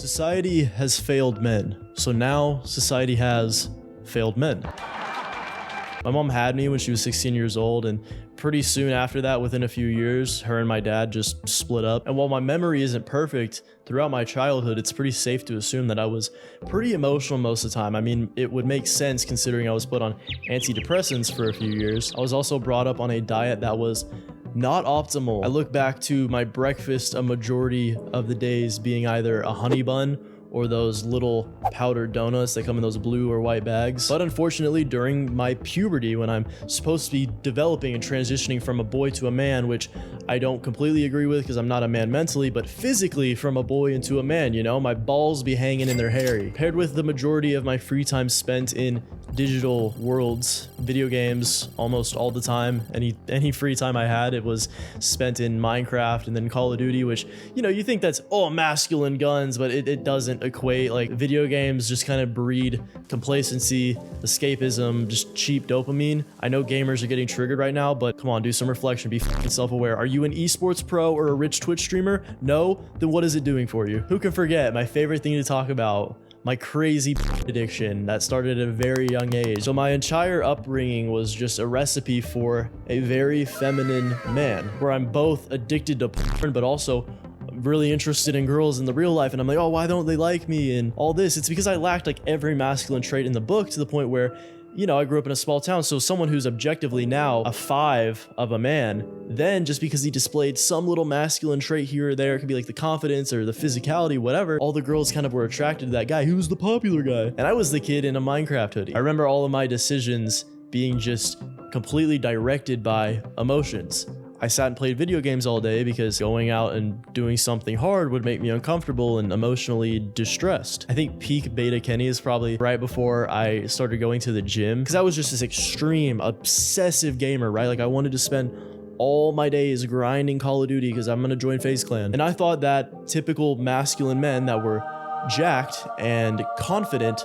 Society has failed men, so now society has failed men. My mom had me when she was 16 years old, and pretty soon after that, within a few years, her and my dad just split up. And while my memory isn't perfect, throughout my childhood, it's pretty safe to assume that I was pretty emotional most of the time. I mean, it would make sense considering I was put on antidepressants for a few years. I was also brought up on a diet that was not optimal. I look back to my breakfast a majority of the days being either a honey bun or those little powdered donuts that come in those blue or white bags. But unfortunately, during my puberty, when I'm supposed to be developing and transitioning from a boy to a man, which I don't completely agree with because I'm not a man mentally, but physically from a boy into a man, you know, my balls be hanging in their hairy. Paired with the majority of my free time spent in digital worlds, video games almost all the time. Any free time I had, it was spent in Minecraft and then Call of Duty, which, you know, you think that's, oh, masculine guns, but it doesn't equate. Like, video games just kind of breed complacency, escapism, just cheap dopamine. I know gamers are getting triggered right now, but come on, do some reflection, be fucking self-aware. Are you an esports pro or a rich Twitch streamer? No? Then what is it doing for you? Who can forget my favorite thing to talk about? My crazy addiction that started at a very young age. So my entire upbringing was just a recipe for a very feminine man, where I'm both addicted to porn, but also really interested in girls in the real life. And I'm like, oh, why don't they like me? And all this. It's because I lacked like every masculine trait in the book, to the point where, you know, I grew up in a small town. So someone who's objectively now a 5 of a man, then just because he displayed some little masculine trait here or there, it could be like the confidence or the physicality, whatever, all the girls kind of were attracted to that guy. He was the popular guy. And I was the kid in a Minecraft hoodie. I remember all of my decisions being just completely directed by emotions. I sat and played video games all day because going out and doing something hard would make me uncomfortable and emotionally distressed. I think peak beta Kenny is probably right before I started going to the gym, because I was just this extreme, obsessive gamer, right? Like, I wanted to spend all my days grinding Call of Duty because I'm gonna join FaZe Clan. And I thought that typical masculine men that were jacked and confident,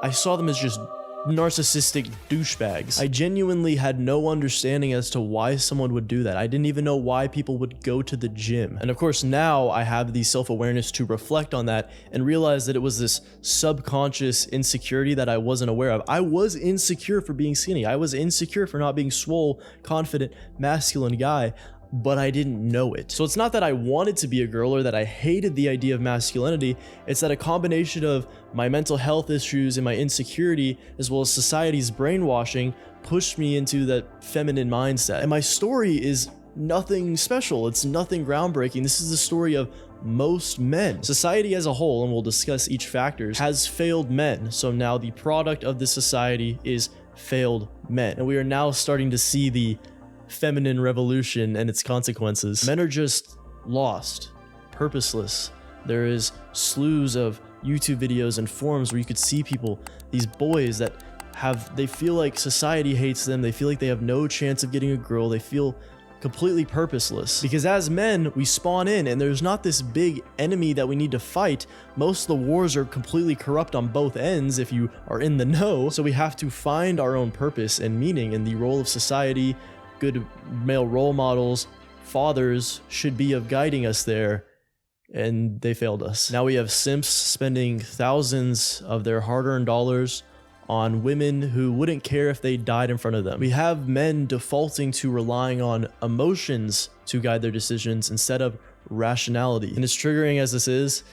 I saw them as just narcissistic douchebags. I genuinely had no understanding as to why someone would do that. I didn't even know why people would go to the gym. And of course, now I have the self-awareness to reflect on that and realize that it was this subconscious insecurity that I wasn't aware of. I was insecure for being skinny. I was insecure for not being swole, confident, masculine guy, but I didn't know it. So it's not that I wanted to be a girl or that I hated the idea of masculinity. It's that a combination of my mental health issues and my insecurity, as well as society's brainwashing, pushed me into that feminine mindset. And my story is nothing special. It's nothing groundbreaking. This is the story of most men. Society as a whole, and we'll discuss each factor, has failed men. So now the product of this society is failed men. And we are now starting to see the feminine revolution and its consequences. Men are just lost, purposeless. There is slews of YouTube videos and forums where you could see people, these boys that they feel like society hates them. They feel like they have no chance of getting a girl. They feel completely purposeless, because as men, we spawn in and there's not this big enemy that we need to fight. Most of the wars are completely corrupt on both ends, if you are in the know. So we have to find our own purpose and meaning in the role of society. Good male role models, fathers should be of guiding us there, and they failed us. Now we have simps spending thousands of their hard-earned dollars on women who wouldn't care if they died in front of them. We have men defaulting to relying on emotions to guide their decisions instead of rationality. And as triggering as this is,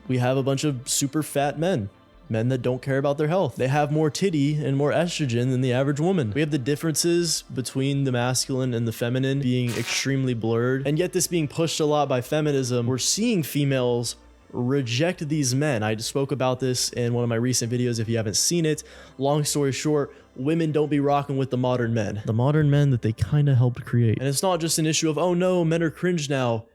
we have a bunch of super fat men that don't care about their health. They have more titty and more estrogen than the average woman. We have the differences between the masculine and the feminine being extremely blurred, and yet this being pushed a lot by feminism. We're seeing females reject these men. I spoke about this in one of my recent videos if you haven't seen it. Long story short, women don't be rocking with the modern men. The modern men that they kind of helped create. And it's not just an issue of, oh no, men are cringe now.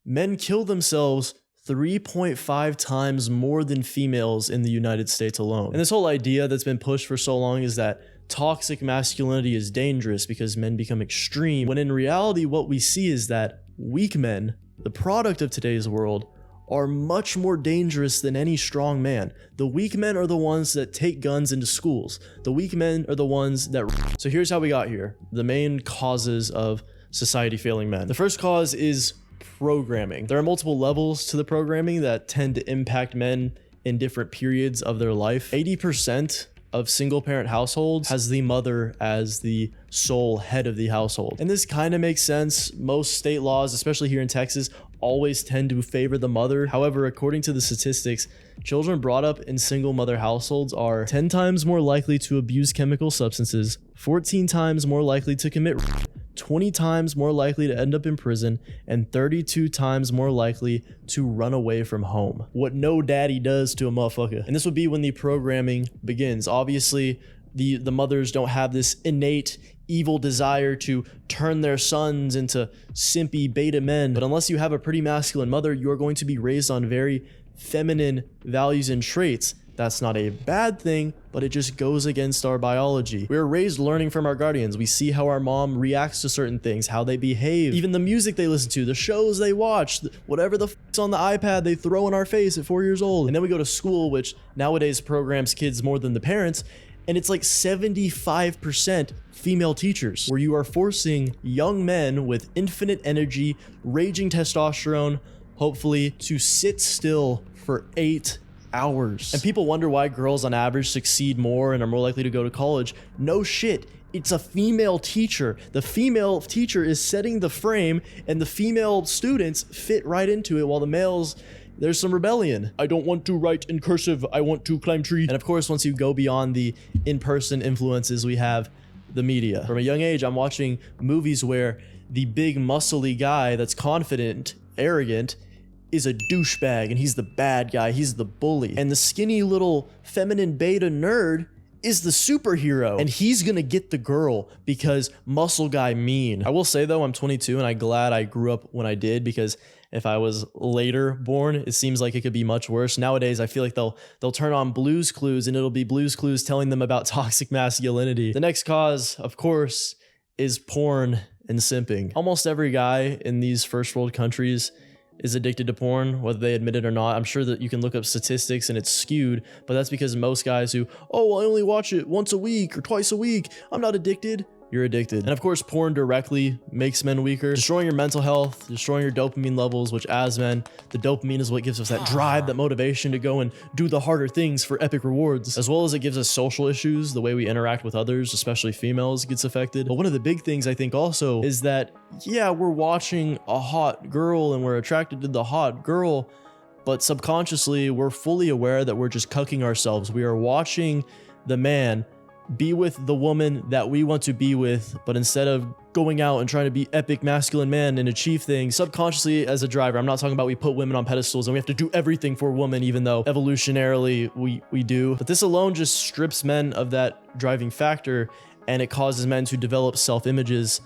Men kill themselves 3.5 times more than females in the United States alone. And this whole idea that's been pushed for so long is that toxic masculinity is dangerous because men become extreme, when in reality what we see is that weak men, the product of today's world, are much more dangerous than any strong man. The weak men are the ones that take guns into schools. The weak men are the ones that... So here's how we got here. The main causes of society failing men. The first cause is programming. There are multiple levels to the programming that tend to impact men in different periods of their life. 80% of single parent households has the mother as the sole head of the household. And this kind of makes sense. Most state laws, especially here in Texas, always tend to favor the mother. However, according to the statistics, children brought up in single mother households are 10 times more likely to abuse chemical substances, 14 times more likely to commit rape, 20 times more likely to end up in prison, and 32 times more likely to run away from home. What no daddy does to a motherfucker. And this would be when the programming begins. Obviously, the mothers don't have this innate evil desire to turn their sons into simpy beta men. But unless you have a pretty masculine mother, you're going to be raised on very feminine values and traits. That's not a bad thing, but it just goes against our biology. We were raised learning from our guardians. We see how our mom reacts to certain things, how they behave, even the music they listen to, the shows they watch, whatever the f***'s on the iPad they throw in our face at 4 years old. And then we go to school, which nowadays programs kids more than the parents, and it's like 75% female teachers, where you are forcing young men with infinite energy, raging testosterone, hopefully, to sit still for 8 hours. And people wonder why girls on average succeed more and are more likely to go to college. No shit. It's a female teacher. The female teacher is setting the frame, and the female students fit right into it, while the males, there's some rebellion. I don't want to write in cursive. I want to climb trees. And of course, once you go beyond the in-person influences, we have the media. From a young age, I'm watching movies where the big muscly guy that's confident, arrogant, is a douchebag, and he's the bad guy, he's the bully. And the skinny little feminine beta nerd is the superhero, and he's gonna get the girl because muscle guy mean. I will say though, I'm 22 and I'm glad I grew up when I did, because if I was later born, it seems like it could be much worse. Nowadays, I feel like they'll turn on Blue's Clues, and it'll be Blue's Clues telling them about toxic masculinity. The next cause, of course, is porn and simping. Almost every guy in these first world countries is addicted to porn, whether they admit it or not. I'm sure that you can look up statistics and it's skewed, but that's because most guys who, oh, I only watch it once a week or twice a week, I'm not addicted. You're addicted. And of course, porn directly makes men weaker, destroying your mental health, destroying your dopamine levels, which as men, the dopamine is what gives us that drive, that motivation to go and do the harder things for epic rewards, as well as it gives us social issues. The way we interact with others, especially females, gets affected. But one of the big things I think also is that, yeah, we're watching a hot girl and we're attracted to the hot girl, but subconsciously we're fully aware that we're just cucking ourselves. We are watching the man be with the woman that we want to be with, but instead of going out and trying to be epic masculine man and achieve things subconsciously as a driver, I'm not talking about we put women on pedestals and we have to do everything for women, even though evolutionarily we do, but this alone just strips men of that driving factor, and it causes men to develop self-images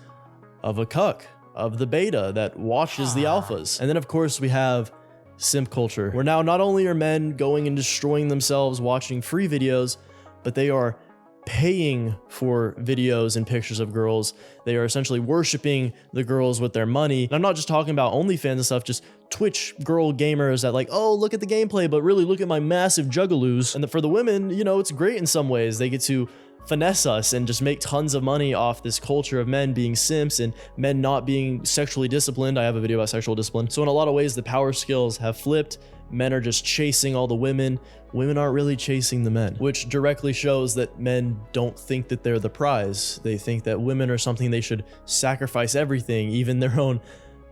of a cuck, of the beta that watches the alphas. And then of course we have simp culture, where now not only are men going and destroying themselves watching free videos, but they are paying for videos and pictures of girls. They are essentially worshiping the girls with their money. And I'm not just talking about OnlyFans and stuff, just Twitch girl gamers that like, oh, look at the gameplay, but really look at my massive juggaloos. And for the women, you know, it's great in some ways. They get to finesse us and just make tons of money off this culture of men being simps and men not being sexually disciplined. I have a video about sexual discipline. So in a lot of ways, the power skills have flipped. Men are just chasing all the women. Women aren't really chasing the men, which directly shows that men don't think that they're the prize. They think that women are something they should sacrifice everything, even their own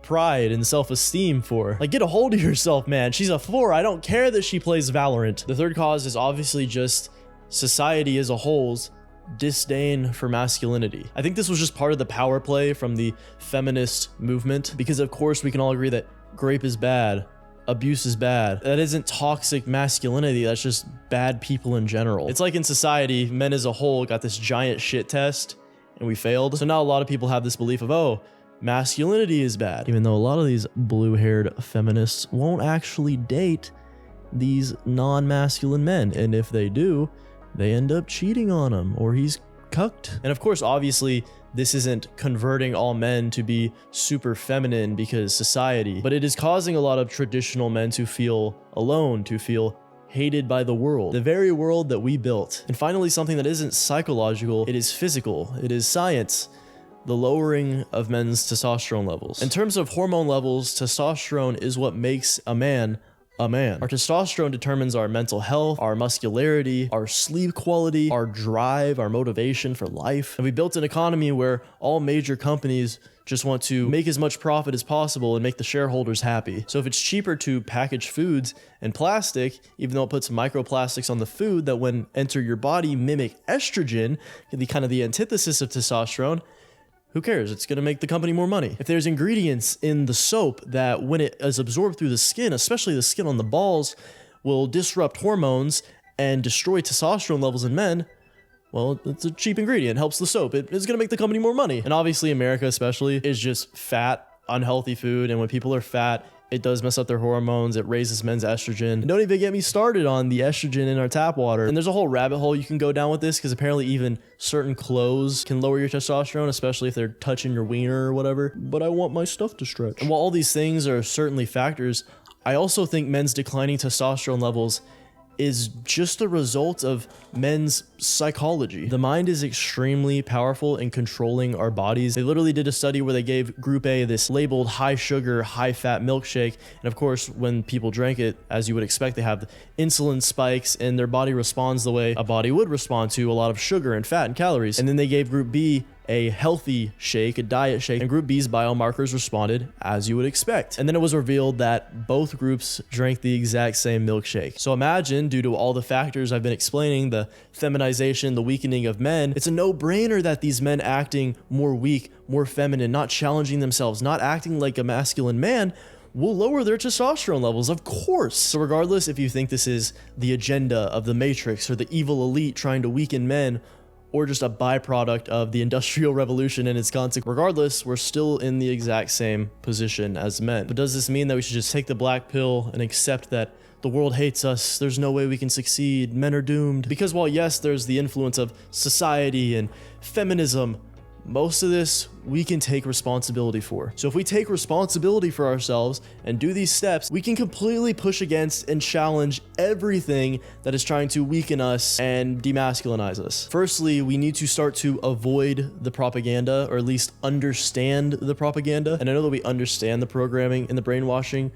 pride and self-esteem for. Like, get a hold of yourself, man. She's a 4. I don't care that she plays Valorant. The third cause is obviously just society as a whole's disdain for masculinity. I think this was just part of the power play from the feminist movement, because of course we can all agree that grape is bad, abuse is bad. That isn't toxic masculinity, that's just bad people in general. It's like in society, men as a whole got this giant shit test and we failed. So now a lot of people have this belief of, oh, masculinity is bad, even though a lot of these blue-haired feminists won't actually date these non-masculine men, and if they do, they end up cheating on him, or he's cucked. And of course, obviously, this isn't converting all men to be super feminine because society, but it is causing a lot of traditional men to feel alone, to feel hated by the world, the very world that we built. And finally, something that isn't psychological, it is physical, it is science. the lowering of men's testosterone levels. In terms of hormone levels, testosterone is what makes a man a man. Our testosterone determines our mental health, our muscularity, our sleep quality, our drive, our motivation for life. And we built an economy where all major companies just want to make as much profit as possible and make the shareholders happy. So if it's cheaper to package foods in plastic, even though it puts microplastics on the food that when enter your body mimic estrogen, the antithesis of testosterone, who cares? It's going to make the company more money. If there's ingredients in the soap that when it is absorbed through the skin, especially the skin on the balls, will disrupt hormones and destroy testosterone levels in men, well, it's a cheap ingredient. It helps the soap. It is going to make the company more money. And obviously America especially is just fat, unhealthy food. And when people are fat, it does mess up their hormones. It raises men's estrogen. And don't even get me started on the estrogen in our tap water. And there's a whole rabbit hole you can go down with this because apparently even certain clothes can lower your testosterone, especially if they're touching your wiener or whatever. But I want my stuff to stretch. And while all these things are certainly factors, I also think men's declining testosterone levels is just a result of men's psychology. The mind is extremely powerful in controlling our bodies. They literally did a study where they gave group A this labeled high sugar, high fat milkshake. And of course, when people drank it, as you would expect, they have insulin spikes and their body responds the way a body would respond to a lot of sugar and fat and calories. And then they gave group B a healthy shake, a diet shake, and group B's biomarkers responded as you would expect. And then it was revealed that both groups drank the exact same milkshake. So imagine, due to all the factors I've been explaining, the feminization, the weakening of men, it's a no-brainer that these men acting more weak, more feminine, not challenging themselves, not acting like a masculine man, will lower their testosterone levels, of course. So regardless if you think this is the agenda of the Matrix or the evil elite trying to weaken men, or just a byproduct of the Industrial Revolution and its consequences. Regardless, we're still in the exact same position as men. But does this mean that we should just take the black pill and accept that the world hates us, there's no way we can succeed, men are doomed? Because while yes, there's the influence of society and feminism, most of this we can take responsibility for. So if we take responsibility for ourselves and do these steps, we can completely push against and challenge everything that is trying to weaken us and demasculinize us. Firstly, we need to start to avoid the propaganda, or at least understand the propaganda. And I know that we understand the programming and the brainwashing,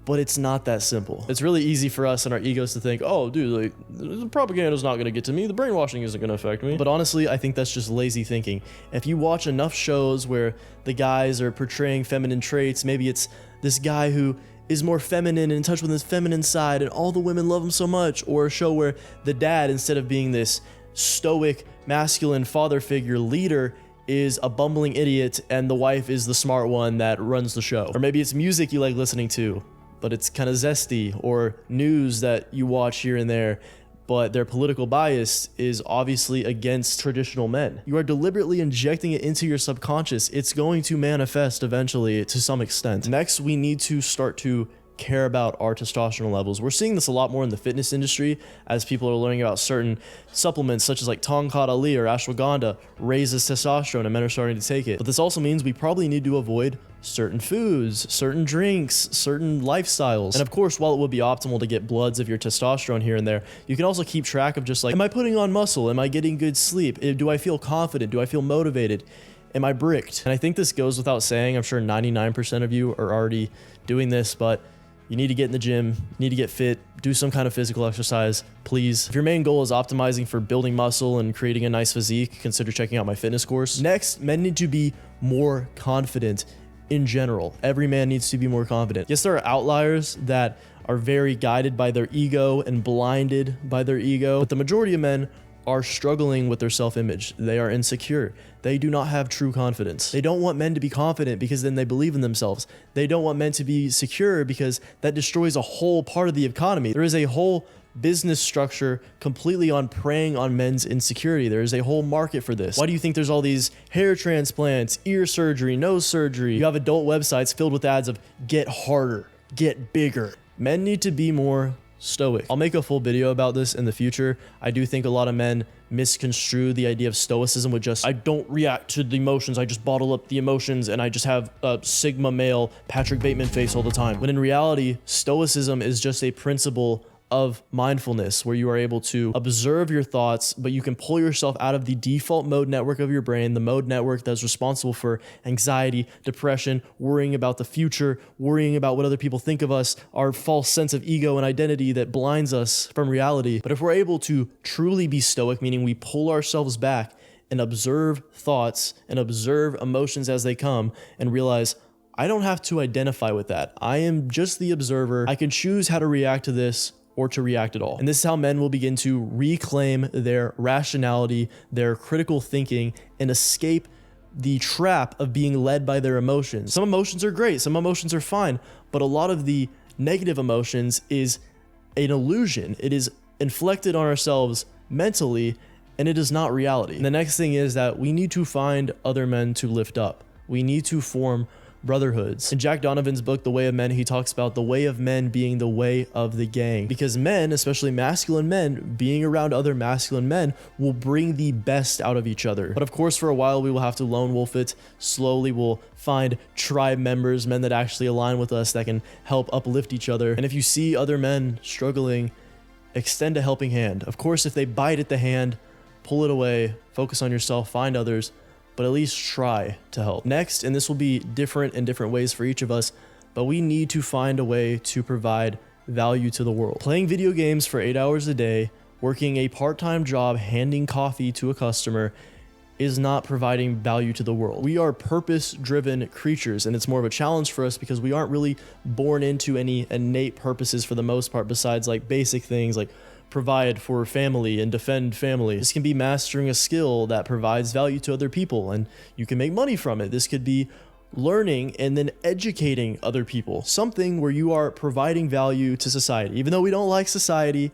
but it's not that simple. It's really easy for us and our egos to think, oh, dude, like, the propaganda's not gonna get to me, the brainwashing isn't gonna affect me. But honestly, I think that's just lazy thinking. If you watch enough shows where the guys are portraying feminine traits, maybe it's this guy who is more feminine and in touch with his feminine side and all the women love him so much, or a show where the dad, instead of being this stoic, masculine father figure leader, is a bumbling idiot and the wife is the smart one that runs the show. Or maybe it's music you like listening to, but it's kind of zesty, or news that you watch here and there, but their political bias is obviously against traditional men. You are deliberately injecting it into your subconscious. It's going to manifest eventually to some extent. Next, we need to start to care about our testosterone levels. We're seeing this a lot more in the fitness industry as people are learning about certain supplements such as like Tongkat Ali or ashwagandha raises testosterone and men are starting to take it. But this also means we probably need to avoid certain foods, certain drinks, certain lifestyles. And of course, while it would be optimal to get bloods of your testosterone here and there, you can also keep track of just like, am I putting on muscle? Am I getting good sleep? Do I feel confident? Do I feel motivated? Am I bricked? And I think this goes without saying. I'm sure 99% of you are already doing this, but you need to get in the gym, you need to get fit, do some kind of physical exercise, please. If your main goal is optimizing for building muscle and creating a nice physique, consider checking out my fitness course. Next, men need to be more confident in general. Every man needs to be more confident. Yes, there are outliers that are very guided by their ego and blinded by their ego, but the majority of men are struggling with their self-image. They are insecure. They do not have true confidence. They don't want men to be confident because then they believe in themselves. They don't want men to be secure because that destroys a whole part of the economy. There is a whole business structure completely on preying on men's insecurity. There is a whole market for this. Why do you think there's all these hair transplants, ear surgery, nose surgery? You have adult websites filled with ads of get harder, get bigger. Men need to be more stoic. I'll make a full video about this in the future. I do think a lot of men misconstrue the idea of stoicism with just, I don't react to the emotions, I just bottle up the emotions and I just have a Sigma male Patrick Bateman face all the time. When in reality, stoicism is just a principle of mindfulness, where you are able to observe your thoughts, but you can pull yourself out of the default mode network of your brain, the mode network that's responsible for anxiety, depression, worrying about the future, worrying about what other people think of us, our false sense of ego and identity that blinds us from reality. But if we're able to truly be stoic, meaning we pull ourselves back and observe thoughts and observe emotions as they come and realize, I don't have to identify with that. I am just the observer. I can choose how to react to this or to react at all. And this is how men will begin to reclaim their rationality, their critical thinking, and escape the trap of being led by their emotions. Some emotions are great, some emotions are fine, but a lot of the negative emotions is an illusion. It is inflicted on ourselves mentally, and it is not reality. And the next thing is that we need to find other men to lift up. We need to form brotherhoods. In Jack Donovan's book, The Way of Men, he talks about the way of men being the way of the gang. Because men, especially masculine men, being around other masculine men will bring the best out of each other. But of course, for a while, we will have to lone wolf it. Slowly, we'll find tribe members, men that actually align with us, that can help uplift each other. And if you see other men struggling, extend a helping hand. Of course, if they bite at the hand, pull it away, focus on yourself, find others, but at least try to help. Next, and this will be different in different ways for each of us, but we need to find a way to provide value to the world. Playing video games for 8 hours a day, working a part-time job, handing coffee to a customer is not providing value to the world. We are purpose-driven creatures, and it's more of a challenge for us because we aren't really born into any innate purposes for the most part, besides like basic things like provide for family and defend family. This can be mastering a skill that provides value to other people and you can make money from it. This could be learning and then educating other people, something where you are providing value to society. Even though we don't like society,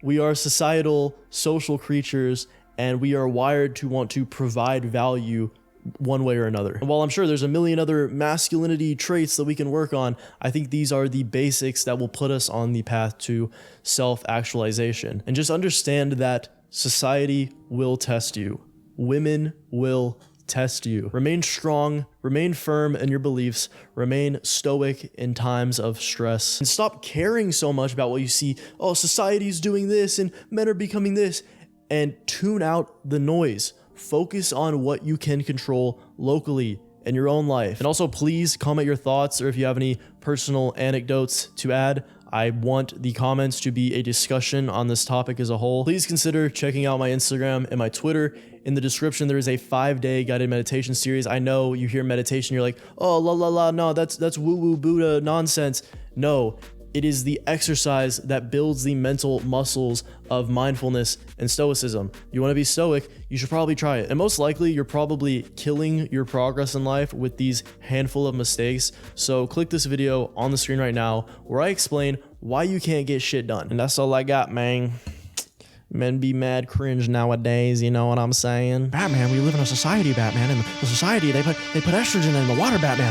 we are societal, social creatures, and we are wired to want to provide value one way or another. And while I'm sure there's a million other masculinity traits that we can work on, I think these are the basics that will put us on the path to self-actualization. And just understand that society will test you. Women will test you. Remain strong, remain firm in your beliefs, remain stoic in times of stress, and stop caring so much about what you see. Oh, society's doing this and men are becoming this, and tune out the noise. Focus on what you can control locally in your own life. And also, please comment your thoughts, or if you have any personal anecdotes to add. I want the comments to be a discussion on this topic as a whole. Please consider checking out my Instagram and my Twitter. In the description, there is a 5-day guided meditation series. I know you hear meditation, you're like, oh, la la la, no, that's woo-woo Buddha nonsense. No. It is the exercise that builds the mental muscles of mindfulness and stoicism. You want to be stoic, you should probably try it. And most likely, you're probably killing your progress in life with these handful of mistakes. So click this video on the screen right now where I explain why you can't get shit done. And that's all I got, man. Men be mad cringe nowadays, you know what I'm saying? Batman, we live in a society, Batman, and the society, they put estrogen in the water, Batman.